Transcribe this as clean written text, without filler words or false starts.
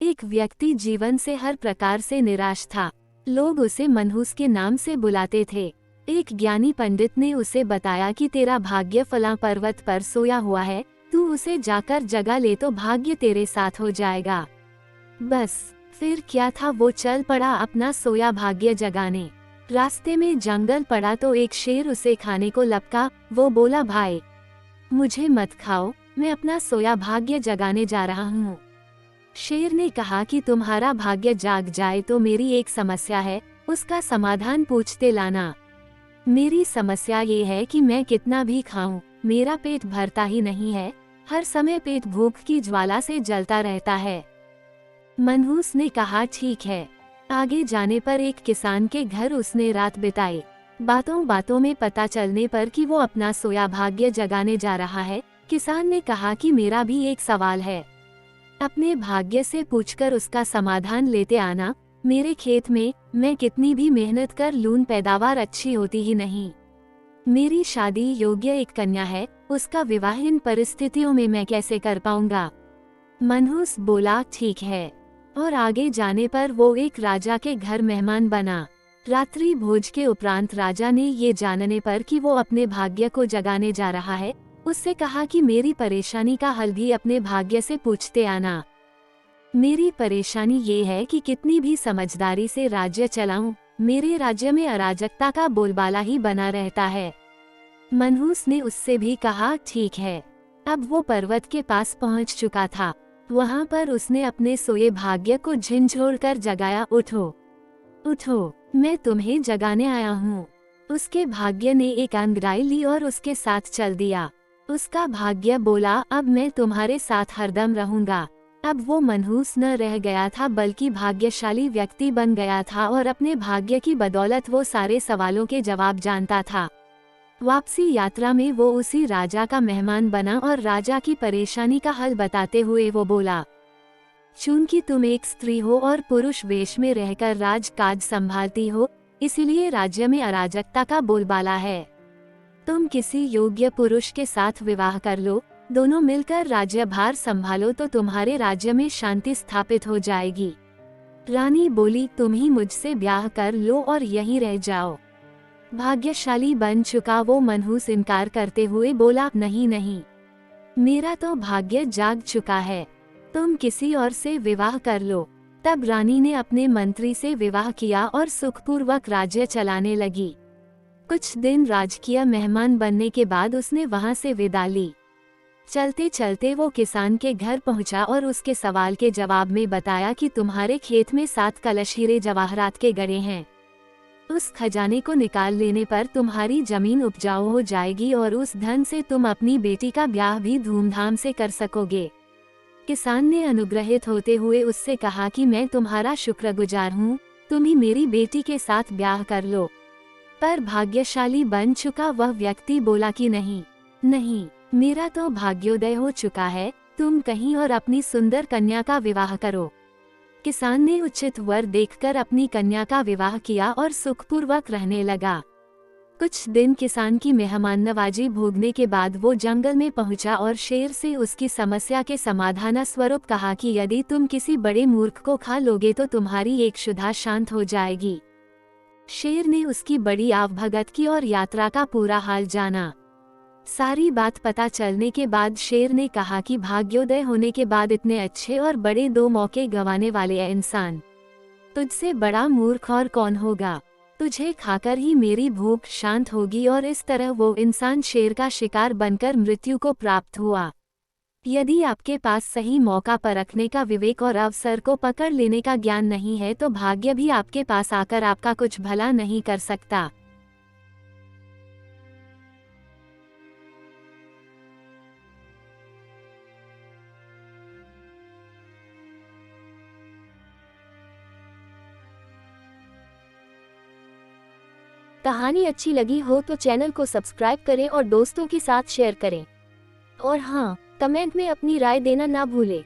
एक व्यक्ति जीवन से हर प्रकार से निराश था। लोग उसे मनहूस के नाम से बुलाते थे। एक ज्ञानी पंडित ने उसे बताया कि तेरा भाग्य फला पर्वत पर सोया हुआ है, तू उसे जाकर जगा ले तो भाग्य तेरे साथ हो जाएगा। बस फिर क्या था, वो चल पड़ा अपना सोया भाग्य जगाने। रास्ते में जंगल पड़ा तो एक शेर उसे खाने को लपका। वो बोला, भाई मुझे मत खाओ, मैं अपना सोया भाग्य जगाने जा रहा हूँ। शेर ने कहा कि तुम्हारा भाग्य जाग जाए तो मेरी एक समस्या है, उसका समाधान पूछते लाना। मेरी समस्या ये है कि मैं कितना भी खाऊं, मेरा पेट भरता ही नहीं है, हर समय पेट भूख की ज्वाला से जलता रहता है। मनहूस ने कहा, ठीक है। आगे जाने पर एक किसान के घर उसने रात बिताई। बातों बातों में पता चलने पर कि वो अपना सोया भाग्य जगाने जा रहा है, किसान ने कहा कि मेरा भी एक सवाल है, अपने भाग्य से पूछकर उसका समाधान लेते आना। मेरे खेत में मैं कितनी भी मेहनत कर लूं, पैदावार अच्छी होती ही नहीं। मेरी शादी योग्य एक कन्या है, उसका विवाह इन परिस्थितियों में मैं कैसे कर पाऊंगा। मनहूस बोला, ठीक है। और आगे जाने पर वो एक राजा के घर मेहमान बना। रात्रि भोज के उपरांत राजा ने ये जानने पर कि वो अपने भाग्य को जगाने जा रहा है, उससे कहा कि मेरी परेशानी का हल भी अपने भाग्य से पूछते आना। मेरी परेशानी ये है कि कितनी भी समझदारी से राज्य चलाऊं, मेरे राज्य में अराजकता का बोलबाला ही बना रहता है। मनहूस ने उससे भी कहा, ठीक है। अब वो पर्वत के पास पहुंच चुका था। वहां पर उसने अपने सोए भाग्य को झिंझोड़कर जगाया, उठो उठो, मैं तुम्हें जगाने आया हूँ। उसके भाग्य ने एक अंगड़ाई ली और उसके साथ चल दिया। उसका भाग्य बोला, अब मैं तुम्हारे साथ हरदम रहूंगा। अब वो मनहूस न रह गया था बल्कि भाग्यशाली व्यक्ति बन गया था और अपने भाग्य की बदौलत वो सारे सवालों के जवाब जानता था। वापसी यात्रा में वो उसी राजा का मेहमान बना और राजा की परेशानी का हल बताते हुए वो बोला, चूंकि तुम एक स्त्री हो और पुरुष वेश में रहकर राज काज संभालती हो, इसीलिए राज्य में अराजकता का बोलबाला है। तुम किसी योग्य पुरुष के साथ विवाह कर लो, दोनों मिलकर राज्यभार संभालो तो तुम्हारे राज्य में शांति स्थापित हो जाएगी। रानी बोली, तुम ही मुझसे ब्याह कर लो और यहीं रह जाओ। भाग्यशाली बन चुका वो मनहूस इनकार करते हुए बोला, नहीं नहीं, मेरा तो भाग्य जाग चुका है, तुम किसी और से विवाह कर लो। तब रानी ने अपने मंत्री से विवाह किया और सुखपूर्वक राज्य चलाने लगी। कुछ दिन राजकीय मेहमान बनने के बाद उसने वहां से विदा ली। चलते चलते वो किसान के घर पहुंचा और उसके सवाल के जवाब में बताया कि तुम्हारे खेत में 7 कलश हीरे जवाहरात के गड़े हैं। उस खजाने को निकाल लेने पर तुम्हारी जमीन उपजाऊ हो जाएगी और उस धन से तुम अपनी बेटी का ब्याह भी धूमधाम से कर सकोगे। किसान ने अनुग्रहित होते हुए उससे कहा कि मैं तुम्हारा शुक्रगुजार हूँ, तुम ही मेरी बेटी के साथ ब्याह कर लो। पर भाग्यशाली बन चुका वह व्यक्ति बोला कि नहीं नहीं, मेरा तो भाग्योदय हो चुका है, तुम कहीं और अपनी सुंदर कन्या का विवाह करो। किसान ने उचित वर देखकर अपनी कन्या का विवाह किया और सुखपूर्वक रहने लगा। कुछ दिन किसान की मेहमान नवाजी भोगने के बाद वो जंगल में पहुंचा और शेर से उसकी समस्या के समाधान स्वरूप कहा कि यदि तुम किसी बड़े मूर्ख को खा लोगे तो तुम्हारी एक क्षुधा शांत हो जाएगी। शेर ने उसकी बड़ी आवभगत की और यात्रा का पूरा हाल जाना। सारी बात पता चलने के बाद शेर ने कहा कि भाग्योदय होने के बाद इतने अच्छे और बड़े 2 मौके गंवाने वाले इंसान, तुझसे बड़ा मूर्ख और कौन होगा। तुझे खाकर ही मेरी भूख शांत होगी। और इस तरह वो इंसान शेर का शिकार बनकर मृत्यु को प्राप्त हुआ। यदि आपके पास सही मौका परखने का विवेक और अवसर को पकड़ लेने का ज्ञान नहीं है तो भाग्य भी आपके पास आकर आपका कुछ भला नहीं कर सकता। कहानी अच्छी लगी हो तो चैनल को सब्सक्राइब करें और दोस्तों के साथ शेयर करें। और हाँ, कमेंट में अपनी राय देना ना भूलें।